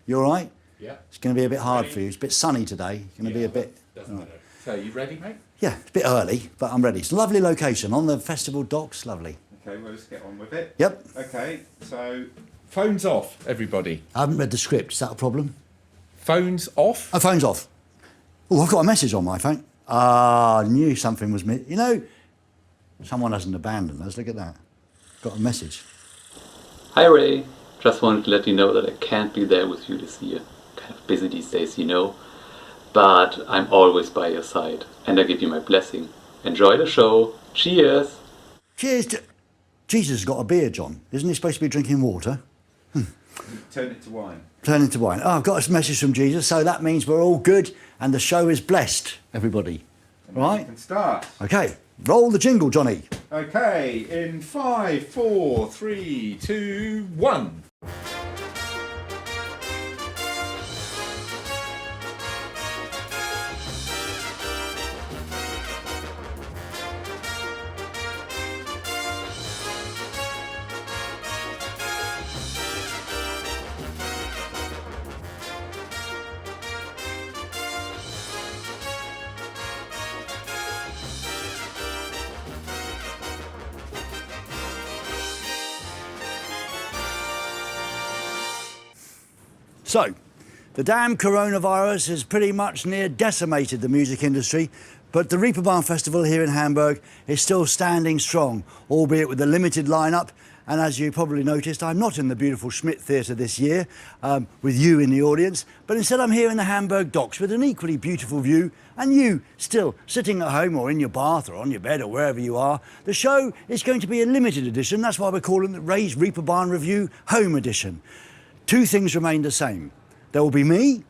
You all right? Yeah. It's going to be a bit hard for you. It's a bit sunny today. It's going to be a bit... Doesn't matter. So, you ready, mate? Yeah, it's a bit early, but I'm ready. It's a lovely location on the festival docks. Lovely. Okay, well, let's get on with it. Yep. Okay, so phones off, everybody. I haven't read the script. Is that a problem? Phones off? Oh, phone's off. Oh, I've got a message on my phone. I knew something was... You know, someone hasn't abandoned us. Look at that. Got a message. Hi Ray, just wanted to let you know that I can't be there with you this year. Kind of busy these days, you know. But I'm always by your side, and I give you my blessing. Enjoy the show. Cheers! Cheers to... Jesus has got a beer, John. Isn't he supposed to be drinking water? Turn it to wine. Turn into wine. Oh, I've got a message from Jesus, so that means we're all good and the show is blessed, everybody. And right? We can start. Okay, roll the jingle, Johnny. Okay, in 5, 4, 3, 2, 1. So, the damn coronavirus has pretty much near decimated the music industry, but the Reeperbahn Festival here in Hamburg is still standing strong, albeit with a limited lineup. And as you probably noticed, I'm not in the beautiful Schmidt Theatre this year with you in the audience, but instead I'm here in the Hamburg docks with an equally beautiful view, and you still sitting at home or in your bath or on your bed or wherever you are. The show is going to be a limited edition. That's why we're calling it Rays Reeperbahn Revue Home Edition. Two things remain the same. There will be me,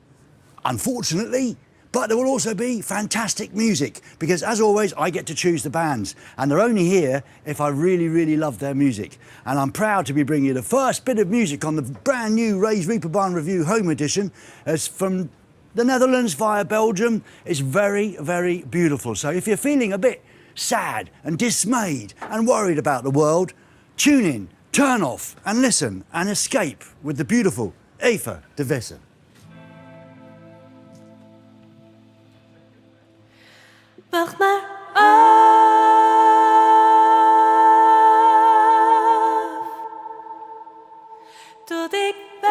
unfortunately, but there will also be fantastic music because, as always, I get to choose the bands, and they're only here if I really, really love their music. And I'm proud to be bringing you the first bit of music on the brand new Rays Reeperbahn Revue Home Edition. It's from the Netherlands via Belgium. It's very, very beautiful. So if you're feeling a bit sad and dismayed and worried about the world, tune in. Turn off and listen and escape with the beautiful Eva de Wesse. Wacht maar af, tot ik weg,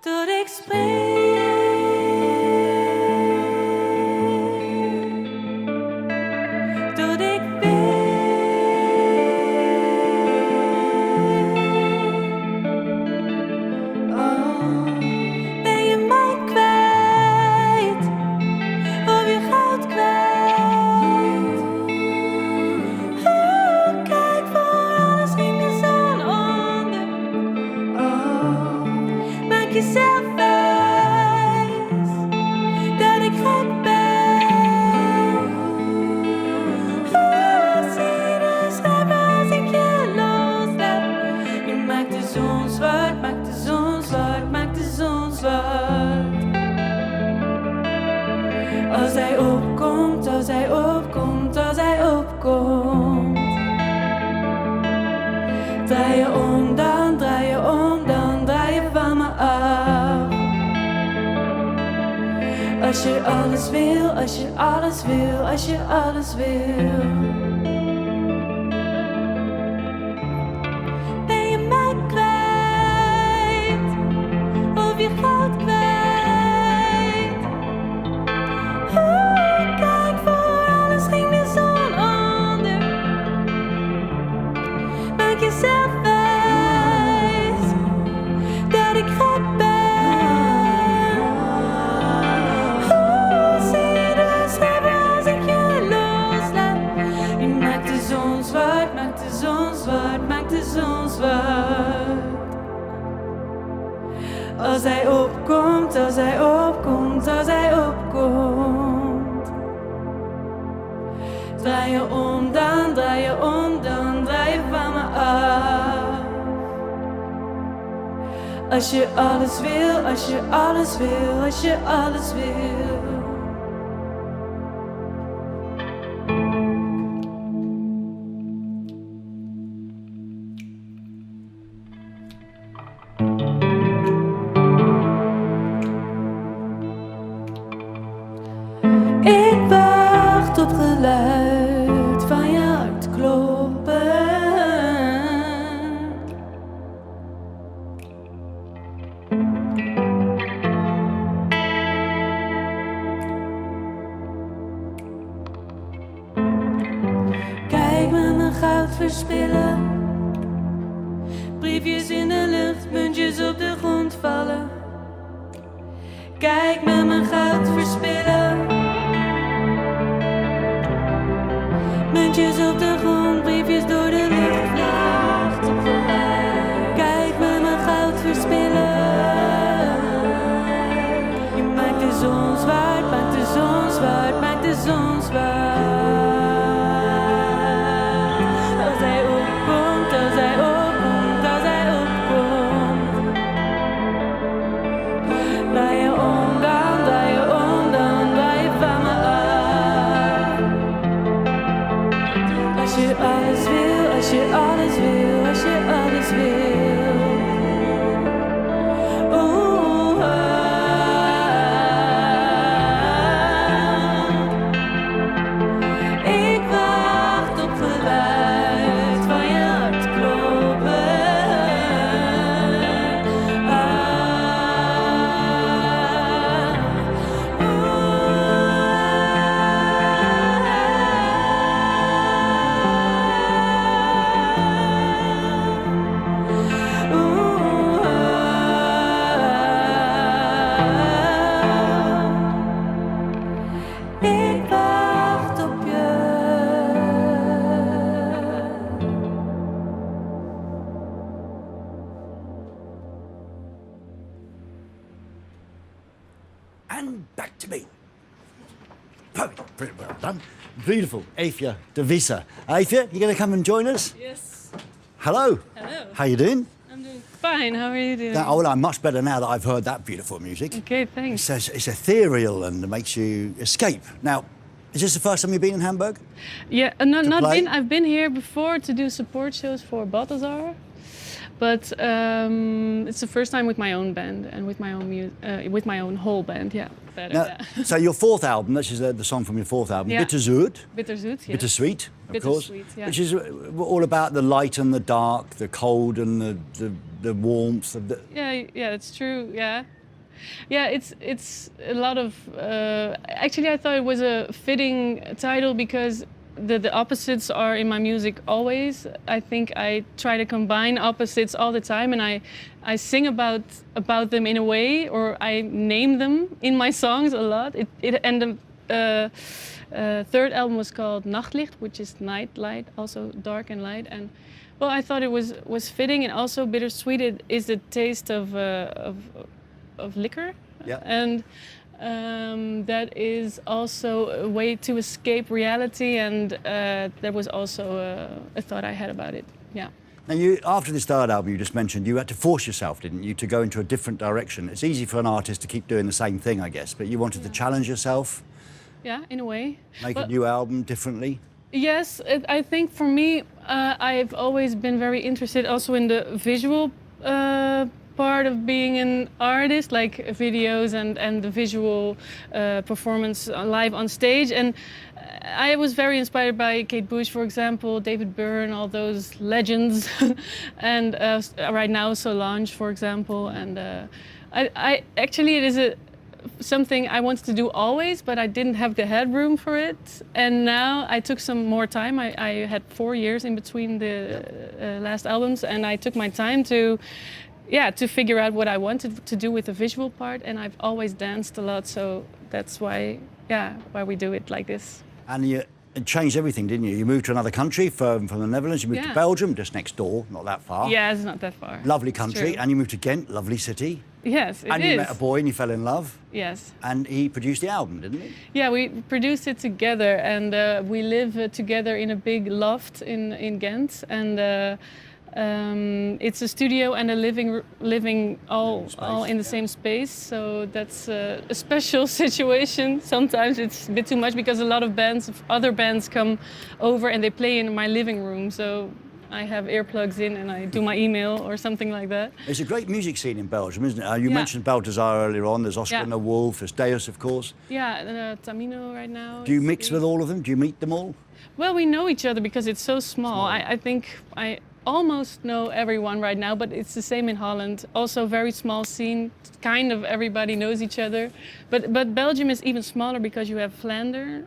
tot ik spring. Als hij opkomt, als hij opkomt, als hij opkomt. Draai je om, dan draai je om, dan draai je van me af. Als je alles wil, als je alles wil, als je alles wil. Ben je mij kwijt, of je gaat kwijt. Kijk, voor alles ging de zon onder. Maak jezelf wijs, dat ik gek ben. Zie je de schrijver als ik je loslaat. Je maakt de zon zwart, maakt de zon zwart, maakt de zon zwart. Als hij opkomt, als hij opkomt, als hij opkomt. Draai je om, dan draai je om, dan draai je van me af. Als je alles wil, als je alles wil, als je alles wil. goud verspillen. Briefjes in de lucht, muntjes op de grond vallen. Kijk met mijn goud verspillen. Muntjes op de grond, briefjes door de lucht vliegen. Kijk met mijn goud verspillen. Je maakt de zon zwart, maakt de zon zwart, maakt de zon zwart. Als hij opkomt, als hij opkomt, als hij opkomt. Draai je om, dan draai je om, dan draai je van me af. Als je alles wil, als je alles wil, als je alles wil. Oeh, ik wacht op geluid van je hart kloppen. Ik wacht op je. And back to me. Pretty well done. Beautiful. Afia de Visa. Afia, you going to come and join us? Yes. Hello. Hello. How you doing? I'm doing fine. How are you doing? Now, well, I'm much better now that I've heard that beautiful music. Okay, thanks. It's ethereal and it makes you escape. Now, is this the first time you've been in Hamburg? Yeah, not play? been. I've been here before to do support shows for Balthazar, but it's the first time with my own band and with my own with my own whole band. Yeah, better. Now, Yeah. so your fourth album, this is the song from your fourth album, Yeah. Bitterzoet, Bitterzoet. Yeah. Bittersweet, of course, Bittersweet, yeah. which is all about the light and the dark, the cold and the warmth of the... Yeah, it's true. Yeah, it's a lot of. Actually, I thought it was a fitting title because the opposites are in my music always. I think I try to combine opposites all the time, and I sing about them in a way, or I name them in my songs a lot. And the third album was called Nachtlicht, which is night light, also dark and light. And well, I thought it was fitting, and also bittersweet. It is the taste of liquor, Yeah. and that is also a way to escape reality, and that was also a thought I had about it. Yeah. Now, you, after this third album you just mentioned, you had to force yourself, didn't you, to go into a different direction. It's easy for an artist to keep doing the same thing, I guess, but you wanted to challenge yourself, Yeah, in a way. make Well, a new album differently. Yes, I think for me, I've always been very interested also in the visual part of being an artist, like videos and the visual performance live on stage. And I was very inspired by Kate Bush, for example, David Byrne, all those legends, and right now Solange, for example. And I actually, it is something I wanted to do always, but I didn't have the headroom for it. And now I took some more time. I had 4 years in between the last albums, and I took my time to figure out what I wanted to do with the visual part. And I've always danced a lot, so that's why we do it like this. And you changed everything, didn't you? You moved to another country from the Netherlands, you moved to Yeah. Belgium, just next door, not that far. Yeah, it's not that far. Lovely It's country, true. and you moved to Ghent, lovely city. Yes, it And is. you met a boy and you fell in love, Yes. and he produced the album, didn't he? Yeah, we produced it together, and we live together in a big loft in Ghent, and it's a studio and a living all in the same space. So that's a special situation. Sometimes it's a bit too much because a lot of other bands come over and they play in my living room. So I have earplugs in and I do my email or something like that. It's a great music scene in Belgium, isn't it? You Yeah. mentioned Balthazar earlier on, there's Oscar Yeah. and the Wolf, there's Deus, of course. Yeah, Tamino right now. Do you is mix big. with all of them? Do you meet them all? Well, we know each other because it's so small. I think I almost know everyone right now, but it's the same in Holland. Also very small scene, kind of everybody knows each other. But Belgium is even smaller because you have Flanders.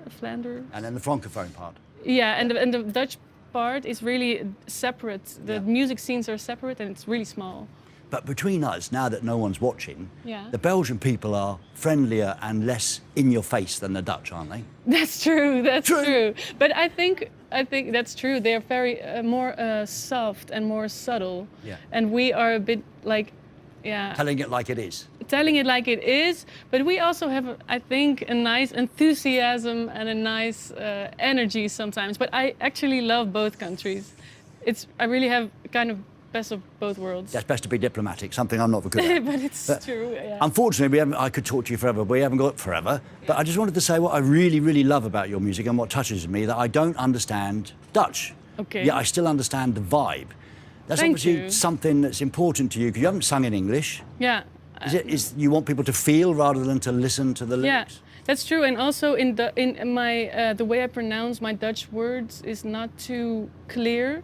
And then the Francophone part. Yeah, and the Dutch part is really separate. The music scenes are separate and it's really small. But between us, now that no one's watching, Yeah. the Belgian people are friendlier and less in your face than the Dutch, aren't they? That's true. That's true. But I think that's true. They are very more soft and more subtle. Yeah. And we are a bit like, Telling it like it is. telling it like it is. But we also have, I think, a nice enthusiasm and a nice energy sometimes. But I actually love both countries. I really have kind of best of both worlds. That's best to be diplomatic, something I'm not very good at. But it's true. Yeah. Unfortunately, I could talk to you forever, but we haven't got forever. But I just wanted to say what I really, really love about your music and what touches me, that I don't understand Dutch. Okay. Yeah, I still understand the vibe. That's Thank obviously you. something that's important to you, because you haven't sung in English. Yeah. Is you want people to feel rather than to listen to the Yeah, lyrics? that's true. And also in my the way I pronounce my Dutch words is not too clear,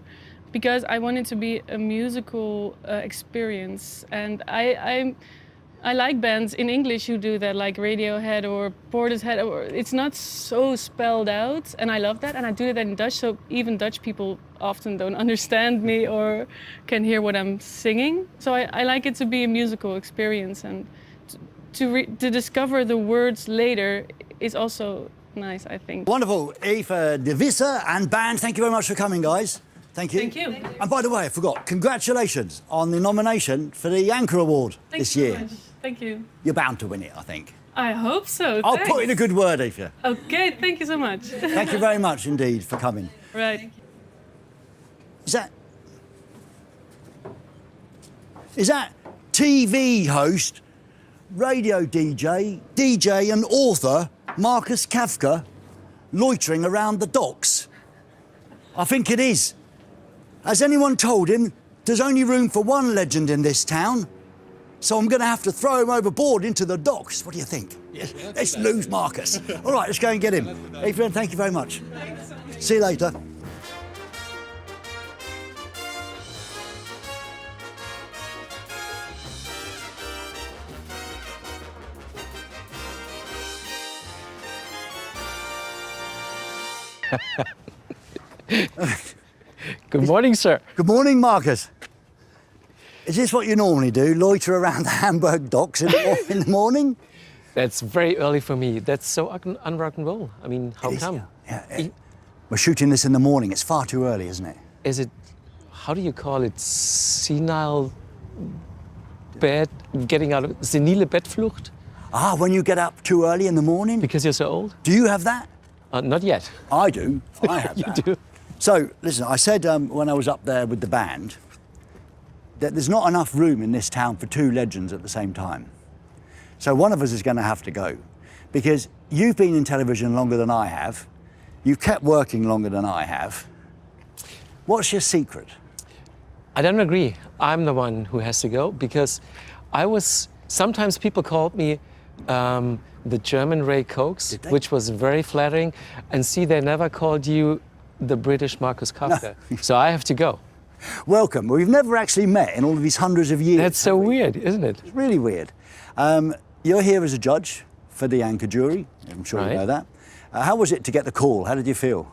because I want it to be a musical experience. And I like bands in English who do that, like Radiohead or Portishead. Or it's not so spelled out, and I love that. And I do that in Dutch, so even Dutch people often don't understand me or can hear what I'm singing. So I like it to be a musical experience, and to discover the words later is also nice, I think. Wonderful. Eva de Visser and band, thank you very much for coming, guys. Thank you. Thank you. And by the way, I forgot, congratulations on the nomination for the Anchor Award this year. So much. Thank you. You're bound to win it, I think. I hope so. I'll Thanks. put in a good word, Eva. Okay, thank you so much. Thank you very much indeed for coming. Right. Is that TV host, radio DJ and author Markus Kavka loitering around the docks? I think it is. Has anyone told him there's only room for one legend in this town? So I'm going to have to throw him overboard into the docks. What do you think? Let's lose Marcus. All right, let's go and get him. Adrian, thank you very much. See you later. Good morning, sir. Good morning, Marcus. Is this what you normally do, loiter around the Hamburg docks in the morning? That's very early for me. That's so un-rock and roll. I mean, how It is, come? yeah. We're shooting this in the morning. It's far too early, isn't it? Is it, how do you call it, senile bed, getting out of, senile Bettflucht? Ah, when you get up too early in the morning? Because you're so old? Do you have that? Not yet. I do. I have You that. do? So, listen, I said when I was up there with the band that there's not enough room in this town for two legends at the same time. So one of us is going to have to go, because you've been in television longer than I have. You've kept working longer than I have. What's your secret? I don't agree. I'm the one who has to go, because sometimes people called me the German Ray Cokes, Did they? which was very flattering. And see, they never called you the British Markus Kavka. So I have to go. Welcome. We've never actually met in all of these hundreds of years. That's so have we? weird, isn't it? It's really weird. You're here as a judge for the Anchor jury. I'm sure you Right. know that. How was it to get the call? How did you feel?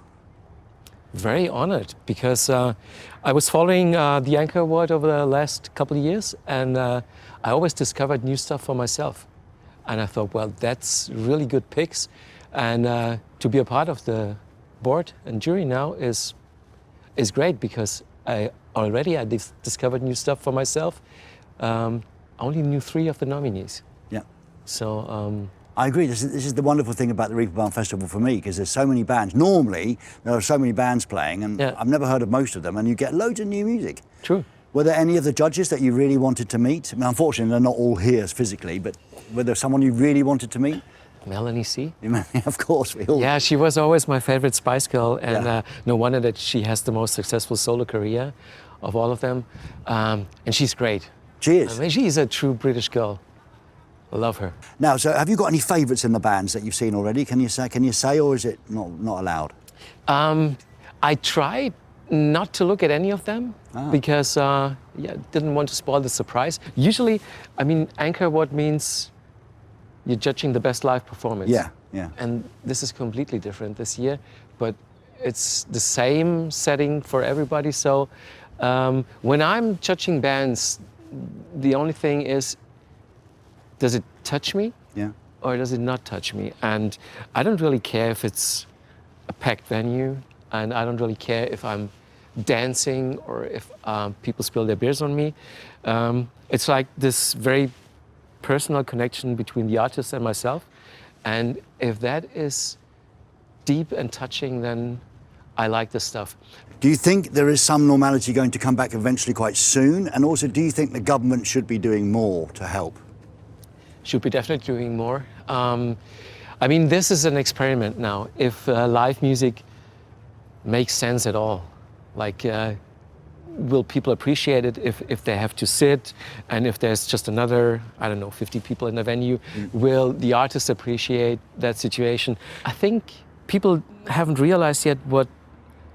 Very honored, because I was following the Anchor Award over the last couple of years, and I always discovered new stuff for myself. And I thought, well, that's really good picks. And to be a part of the board and jury now is great, because I discovered new stuff for myself. I only knew 3 of the nominees. Yeah. So I agree. This is the wonderful thing about the Reeperbahn Festival for me, because there's so many bands. Normally, there are so many bands playing, and Yeah. I've never heard of most of them, and you get loads of new music. true. Were there any of the judges that you really wanted to meet? I mean, unfortunately, they're not all here physically, but were there someone you really wanted to meet? Melanie C. Of course, we all. Yeah, she was always my favorite Spice Girl, and Yeah. no wonder that she has the most successful solo career of all of them. And she's great. Cheers. I mean, she's a true British girl. I love her. Now, so have you got any favourites in the bands that you've seen already? Can you say, or is it not allowed? I tried not to look at any of them because didn't want to spoil the surprise. Usually, I mean, Anchor Award means you're judging the best live performance. Yeah, yeah. And this is completely different this year, but it's the same setting for everybody. So when I'm judging bands, the only thing is, does it touch me? Yeah. Or does it not touch me? And I don't really care if it's a packed venue, and I don't really care if I'm dancing or if people spill their beers on me. It's like this very personal connection between the artist and myself. And if that is deep and touching, then I like the stuff. Do you think there is some normality going to come back eventually quite soon? And also, do you think the government should be doing more to help? Should be definitely doing more. I mean, this is an experiment now. If live music makes sense at all, like, will people appreciate it if they have to sit, and if there's just another, I don't know, 50 people in the venue? Will the artists appreciate that situation? I think people haven't realized yet what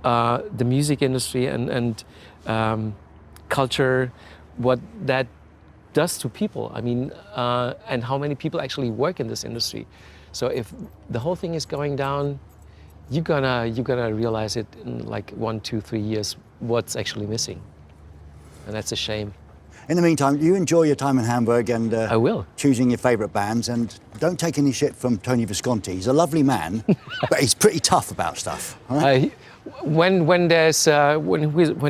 the music industry and culture, what that does to people. I mean, and how many people actually work in this industry. So if the whole thing is going down, you're gonna realize it in like 1, 2, 3 years what's actually missing, and that's a shame. In the meantime, you enjoy your time in Hamburg and I will. Choosing your favourite bands, and don't take any shit from Tony Visconti. He's a lovely man, but he's pretty tough about stuff. All right? When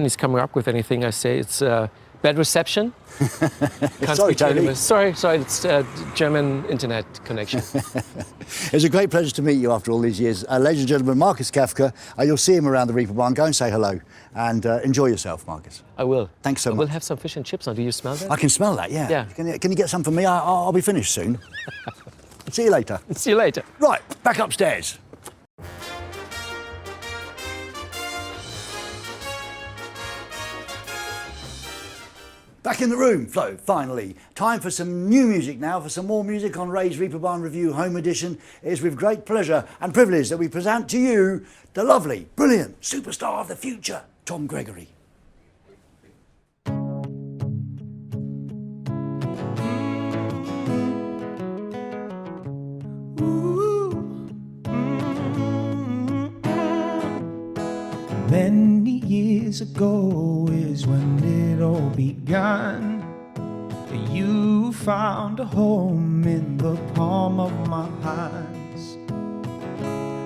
he's coming up with anything, I say it's bad reception. Can't Sorry, speak Tony. German. Sorry, it's German internet connection. It's a great pleasure to meet you after all these years. Ladies and gentlemen, Markus Kavka. You'll see him around the Reeperbahn. Go and say hello and enjoy yourself, Markus. I will. Thanks so much. We'll have some fish and chips on. Do you smell that? I can smell that, yeah. Yeah. Can you get some for me? I'll be finished soon. See you later. See you later. Right, back upstairs. Back in the room, Flo, finally. Time for some new music now, for some more music on Rays Reeperbahn Revue Home Edition. It is with great pleasure and privilege that we present to you the lovely, brilliant superstar of the future, Tom Gregory. Many years ago is when it all began. You found a home in the palm of my hands.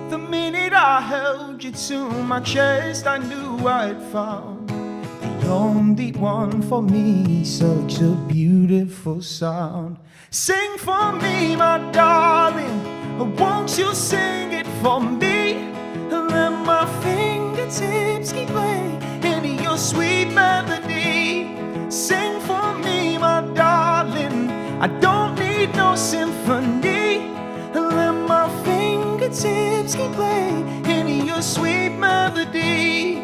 The minute I held you to my chest, I knew I'd found the only one for me. Such a beautiful sound. Sing for me, my darling. Won't you sing it for me? Let my fingertips keep playing in your sweet melody. Sing for me, my darling. I don't need no symphony. Let my fingertips keep playing in your sweet melody.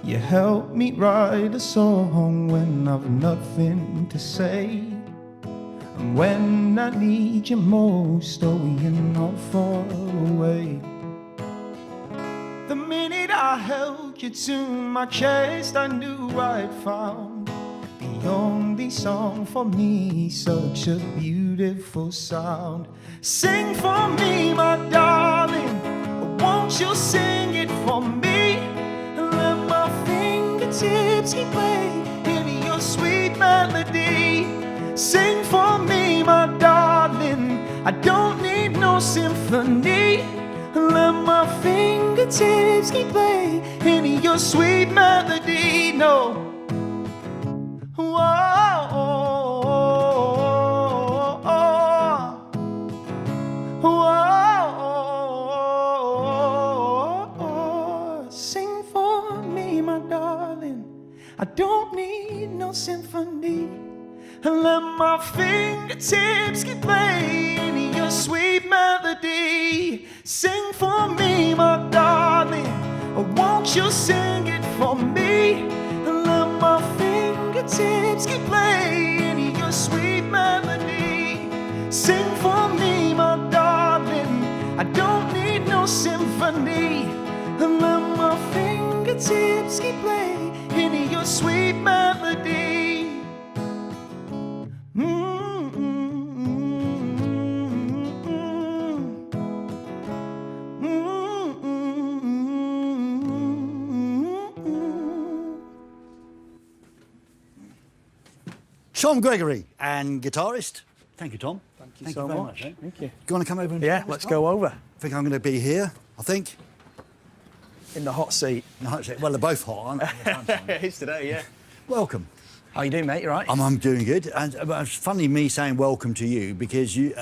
You help me write a song when I've nothing to say, and when I need you most, oh, you're not far away. The minute I held you to my chest, I knew I'd found the only song for me. Such a beautiful sound. Sing for me, my darling. Won't you sing it for me? Let my fingertips keep playing in your sweet melody. Sing for me, my darling. I don't need no symphony. Let my fingertips keep playing in your sweet melody. No. Sing for me, my darling. I don't need no symphony. Let my fingertips keep playing your sweet melody. Sing for me, my darling. Won't you sing it for me? Let my fingertips keep playing your sweet melody. Sing for me, my darling. I don't need no symphony. Let my fingertips keep playing your Tom Gregory, and guitarist. Thank you, Tom. Thank you so very much. eh? Thank you. Do you want to come over and Yeah, let's go over. I think I'm going to be here, I think. In the hot seat. No, well, they're both hot, aren't they? It is today, yeah. Welcome. How you doing, mate? You right? I'm doing good. And it's funny me saying welcome to you because you,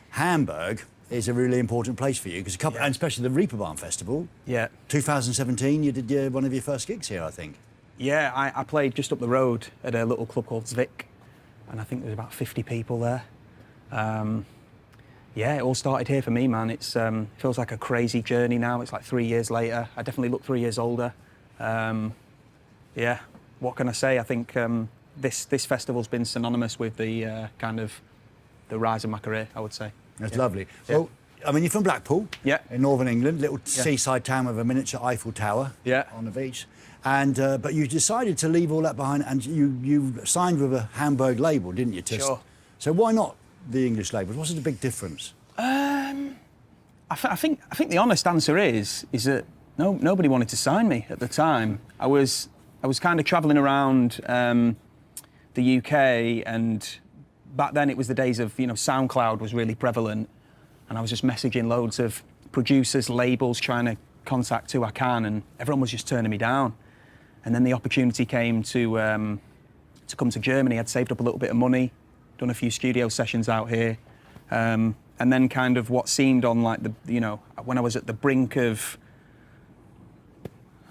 Hamburg is a really important place for you, because and especially the Reeperbahn Festival. Yeah. 2017, you did one of your first gigs here, I think. Yeah, I played just up the road at a little club called Zvik, and I think there was about 50 people there. Yeah, it all started here for me, man. It's feels like a crazy journey now. It's like 3 years later. I definitely look 3 years older. Yeah, what can I say? I think this festival's been synonymous with the kind of the rise of my career, I would say. That's lovely. Well, I mean, you're from Blackpool, in northern England, little seaside town with a miniature Eiffel Tower on the beach. And but you decided to leave all that behind, and you signed with a Hamburg label, didn't you? Sure. So why not the English labels? What's the big difference? I think the honest answer is that nobody wanted to sign me at the time. I was kind of travelling around the UK, and back then it was the days of, you know, SoundCloud was really prevalent, and I was just messaging loads of producers, labels, trying to contact who I can, and everyone was just turning me down. And then the opportunity came to come to Germany. I'd saved up a little bit of money, done a few studio sessions out here, and then kind of what seemed on like the, you know, when I was at the brink of,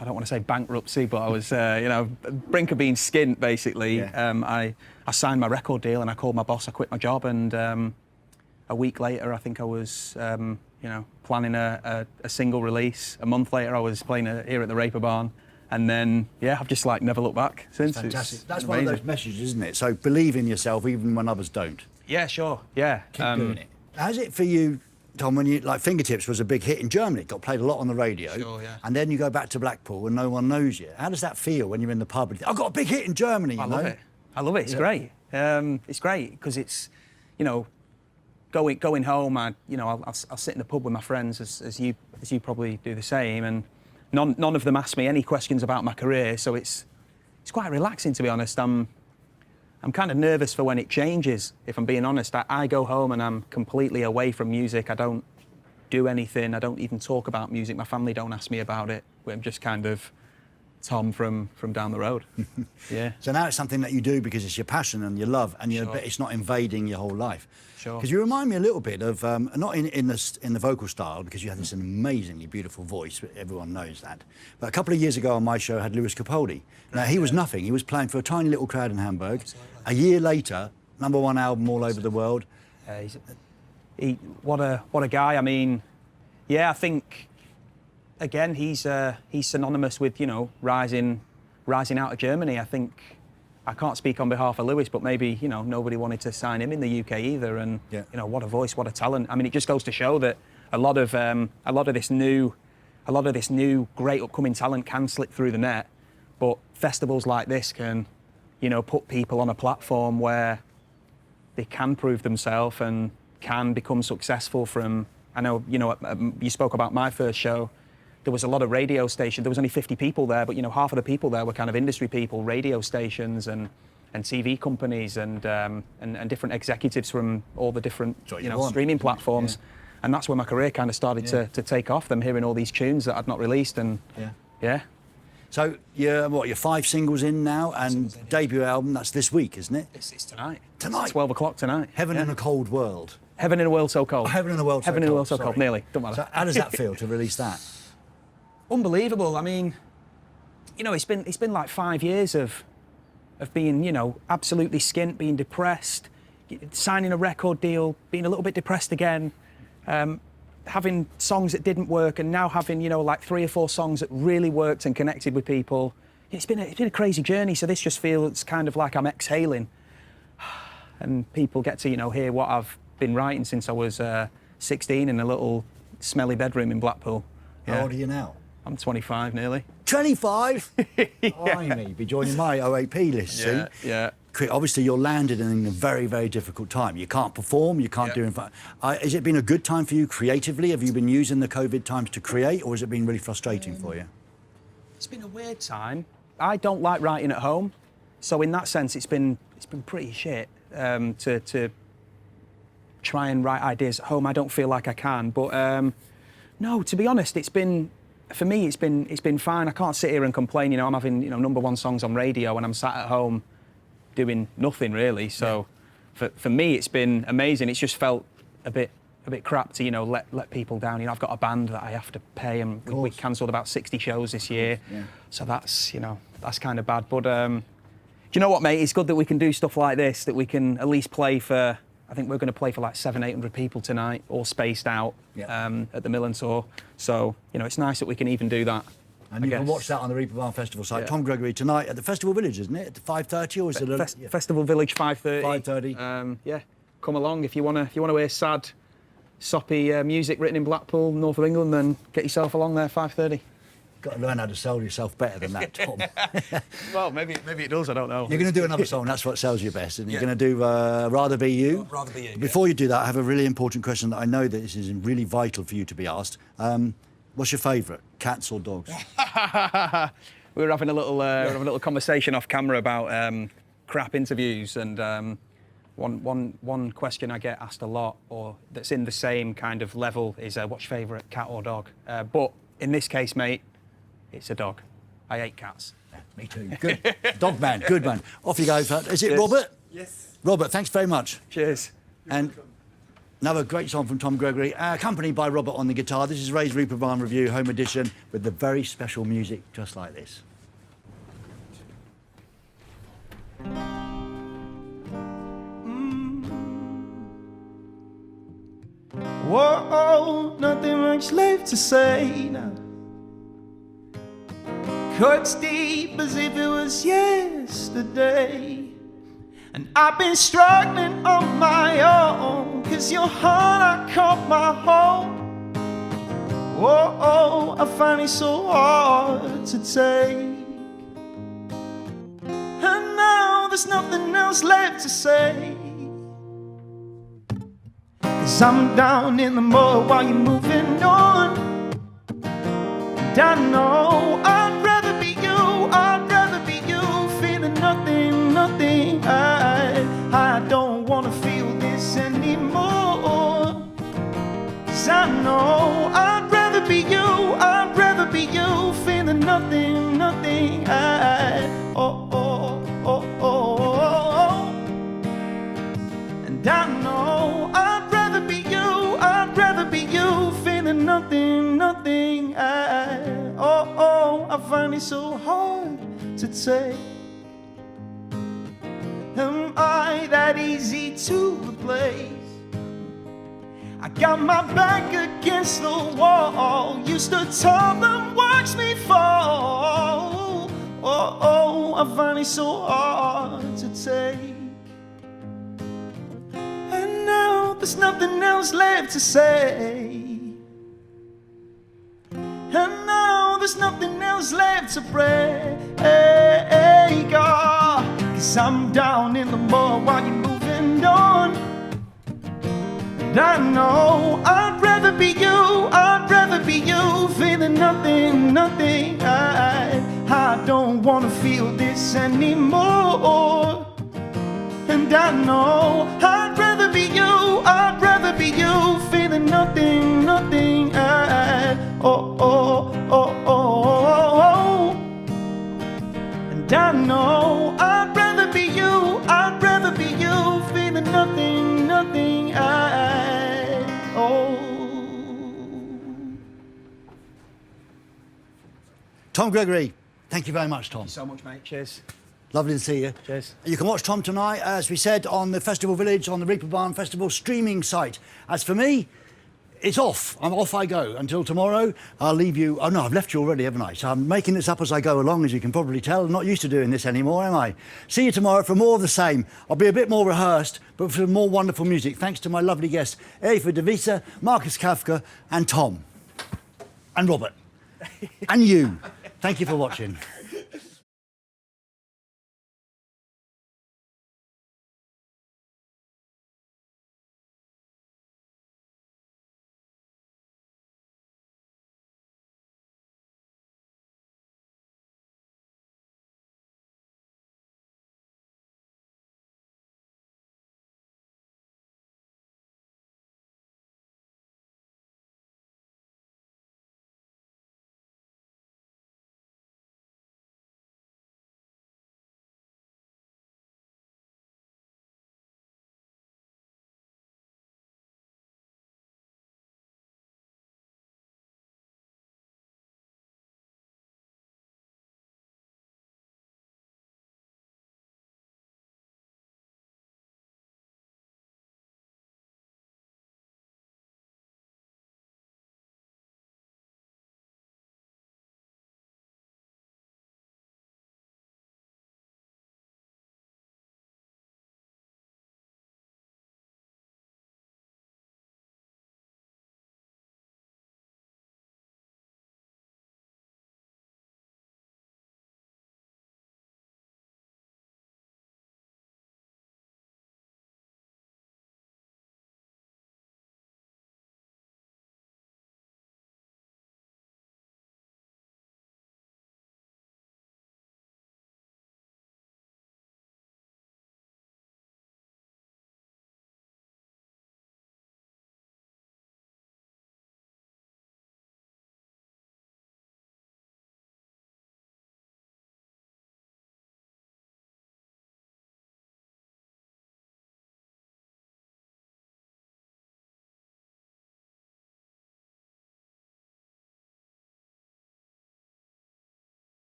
I don't want to say bankruptcy, but I was, you know, brink of being skint, basically. I signed my record deal and I called my boss, I quit my job, and a week later, I think I was, you know, planning a single release. A month later, I was playing here at the Reeperbahn. And then, yeah, I've just like never looked back since. Fantastic. That's amazing. one of those messages, isn't it? So believe in yourself even when others don't. Yeah, sure. Yeah. Keep doing it. How's it for you, Tom, when you, like, Fingertips was a big hit in Germany, it got played a lot on the radio. Sure, yeah. And then you go back to Blackpool and no one knows you. How does that feel when you're in the pub and you think, I've got a big hit in Germany, I love it. I love it. It's great. It's great because it's, you know, going home, I'll sit in the pub with my friends, as you probably do the same, and none of them ask me any questions about my career, so it's quite relaxing, to be honest. I'm kind of nervous for when it changes, if I'm being honest. I go home and I'm completely away from music. I don't do anything. I don't even talk about music. My family don't ask me about it. I'm just kind of Tom from down the road. Yeah. So now it's something that you do because it's your passion and your love, and it's not invading your whole life. Sure. Because you remind me a little bit of, not in the vocal style, because you have this amazingly beautiful voice, everyone knows that. But a couple of years ago on my show I had Lewis Capaldi. Now he was nothing, he was playing for a tiny little crowd in Hamburg. Absolutely. A year later, #1 album all over the world. What a guy. I mean, yeah, I think, again, he's synonymous with, you know, rising out of Germany. I think, I can't speak on behalf of Lewis, but maybe, you know, nobody wanted to sign him in the UK either. And you know, what a voice, what a talent. I mean, it just goes to show that a lot of this new great upcoming talent can slip through the net, but festivals like this can, you know, put people on a platform where they can prove themselves and can become successful from. I know, you know, you spoke about my first show. There was a lot of radio stations. There was only 50 people there, but, you know, half of the people there were kind of industry people, radio stations and TV companies and different executives from all the different, streaming platforms. Yeah. And that's where my career kind of started to take off, them hearing all these tunes that I'd not released. And yeah. So you're 5 singles in now, and debut album, that's this week, isn't it? It's tonight. Tonight? It's 12 o'clock tonight. Heaven in a Cold World. Heaven in a World So Cold. Oh, Heaven in a World So Cold. Heaven in a World So Cold, nearly. Don't matter. So how does that feel to release that? Unbelievable. I mean, you know, it's been like 5 years of being, you know, absolutely skint, being depressed, signing a record deal, being a little bit depressed again, having songs that didn't work, and now having, you know, like 3 or 4 songs that really worked and connected with people. It's been a crazy journey. So this just feels kind of like I'm exhaling, and people get to, you know, hear what I've been writing since I was 16 in a little smelly bedroom in Blackpool. How old are you now? I'm 25 nearly. 25? Blimey, be joining my OAP list, see? Yeah. Obviously, you're landed in a very, very difficult time. You can't perform, you can't do... Has it been a good time for you creatively? Have you been using the COVID times to create, or has it been really frustrating for you? It's been a weird time. I don't like writing at home. So in that sense, it's been pretty shit to try and write ideas at home. I don't feel like I can, but no, to be honest, for me, it's been fine. I can't sit here and complain. You know, I'm having #1 songs on radio, and I'm sat at home doing nothing really. So for me, it's been amazing. It's just felt a bit crap to let people down. You know, I've got a band that I have to pay, and we cancelled about 60 shows this year. Yeah. So that's kind of bad. But do you know what, mate? It's good that we can do stuff like this. That we can at least play for. I think we're going to play for like 700-800 people tonight, all spaced out at the Milan tour. So it's nice that we can even do that. And you can watch that on the Reeperbahn Festival site. Yeah. Tom Gregory tonight at the Festival Village, isn't it? At 5:30 or is it? Festival Village 5:30. 5:30. Yeah, come along if you want to hear sad, soppy music written in Blackpool, north of England. Then get yourself along there 5:30. Got to learn how to sell yourself better than that, Tom. Well, maybe it does. I don't know. You're going to do another song. That's what sells you best, and you're going to do "Rather Be You." Rather Be You. Before you do that, I have a really important question that I know that this is really vital for you to be asked. What's your favourite, cats or dogs? We were having a little conversation off camera about crap interviews, and one question I get asked a lot, or that's in the same kind of level, is what's your favourite, cat or dog? But in this case, mate, it's a dog. I hate cats. Yeah, me too. Good. Dog man, good man. Off you go. Is it Robert? Yes. Robert, thanks very much. Cheers. And another great song from Tom Gregory, accompanied by Robert on the guitar. This is Rays Reeperbahn Revue, home edition, with the very special music just like this. Whoa, nothing much left to say now. Cuts deep as if it was yesterday. And I've been struggling on my own, 'cause your heart, I caught my home. Whoa, I find it so hard to take. And now there's nothing else left to say. 'Cause I'm down in the mud while you're moving on. And I know I'd rather be you, feeling nothing. I don't wanna feel this anymore. 'Cause I know I'd rather be you, feeling nothing. And I know I'd rather be you, feeling nothing. I find it so hard to take. Am I that easy to replace? I got my back against the wall. You stood tall and watched me fall. I find it so hard to take. And now there's nothing else left to say. And now there's nothing else left to break. 'Cause I'm down in the mud while you're moving on. And I know I'd rather be you, feeling nothing. I don't wanna feel this anymore. And I know I'd rather be you, feeling nothing. And I know I'd rather be you, feeling nothing. Tom Gregory, thank you very much, Tom. Thank you so much, mate. Cheers. Lovely to see you. Cheers. You can watch Tom tonight, as we said, on the Festival Village, on the Reeperbahn Festival streaming site. As for me, it's off. Off I go. Until tomorrow, I'll leave you... Oh, no, I've left you already, haven't I? So I'm making this up as I go along, as you can probably tell. I'm not used to doing this anymore, am I? See you tomorrow for more of the same. I'll be a bit more rehearsed, but for more wonderful music, thanks to my lovely guests, Eva de Visa, Markus Kavka, and Tom. And Robert. And you. Thank you for watching.